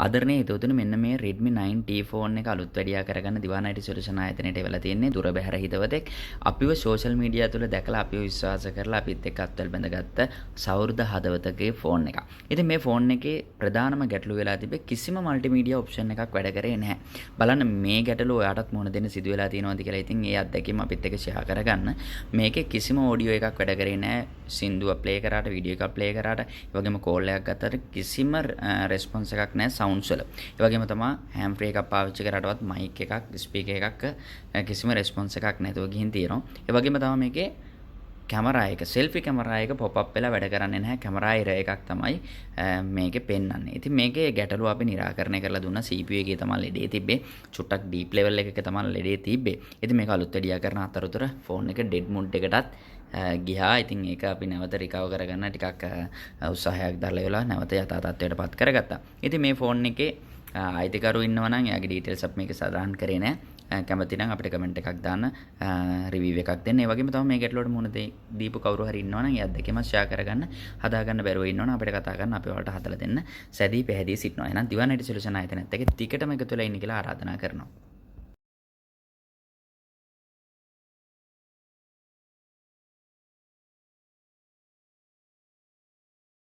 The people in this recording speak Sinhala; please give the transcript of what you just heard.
ආදරණීය හිතවතුනි මෙන්න මේ Redmi 9T ෆෝන් එක අලුත් වැඩියා කරගන්න දිවාන IT සොලියුෂන් ආයතනයට වෙලා තියෙන්නේ දුර බැහැර හිතවතෙක් අපිව සෝෂල් මීඩියා තුල දැකලා අපිව විශ්වාස කරලා අපිත් එක්ක අත්වල බැඳගත්ත සෞහෘද හදවතගේ ෆෝන් එකක්. ඉතින් මේ ෆෝන් එකේ ප්‍රධානම ගැටලුව වෙලා තිබෙන්නේ කිසිම මල්ටිමීඩියා ඔප්ෂන් එකක් වැඩ කරේ නැහැ. බලන්න මේ ගැටලුව ඔයාටත් මුහුණ දෙන්න සිදු වෙලා තියෙනවද කියලා. ඉතින් ඒ අත්දැකීම අපිත් එක්ක ෂෙයා කරගන්න. මේකේ කිසිම ඔඩියෝ එකක් වැඩ කරේ නැහැ. සින්දුව ප්ලේ කරාට වීඩියෝ එකක් ප්ලේ කරාට ඒ වගේම කෝල් එකක් ගත්තට කිසිම රෙස්පොන්ස් එකක් නැහැ සවුන්ඩ්ස් වල. ඒ වගේම තමයි හෑම් ෆ්‍රී එකක් පාවිච්චි කරාටවත් මයික් එකක් ස්පීකර් එකක් කිසිම රෙස්පොන්ස් එකක් නැතුව ගිහින් තියෙනවා. ඒ වගේම තමයි මේකේ කැමරා එක සෙල්ෆි කැමරා එක පොප් අප් වෙලා වැඩ කරන්නේ නැහැ. කැමරා ඉර එකක් තමයි මේකේ පෙන්වන්නේ. ඉතින් මේකේ ගැටලුව අපි निराකරණය කරලා දුන්නා. CPU එකේ තමයි ලෙඩේ තිබ්බේ. චුට්ටක් ඩීප් ලෙවල් එකක තමයි ලෙඩේ තිබ්බේ. ඉතින් මේක අලුත් වැඩියා කරන අතරතුර ෆෝන් එක ඩෙඩ් මෝඩ් එකටත් ගියා. ඉතින් ඒක අපි නැවත රිකවර් කරගන්න ටිකක් උත්සාහයක් දරලා වෙලා නැවත යථා තත්ත්වයට පත් කරගත්තා. ඉතින් මේ ෆෝන් එකේ අයිතිකරු ඉන්නවා නම් එයාගේ ඩීටේල්ස් අපි මේක සඳහන් කරේ නැහැ. කැමති නම් අපිට කමෙන්ට් එකක් දාන්න රිවිව් එකක් දෙන්න. ඒ වගේම තමයි මේ ගැටලුවට මුහුණ දීපු කවුරු හරි ඉන්නවා නම් එයාත් දෙකම ෂෙයා කරගන්න හදාගන්න බැරුව ඉන්නවනම් අපිට කතා කරන්න අපි ඔයාලට හදලා දෙන්න සැදී පැහැදී සිටිනවා. එහෙනම් දිවාන IT සොලියුෂන් ආයතනයත් එක්ක ටිකටම එකතු වෙලා ඉන්න කියලා ආරාධනා කරනවා.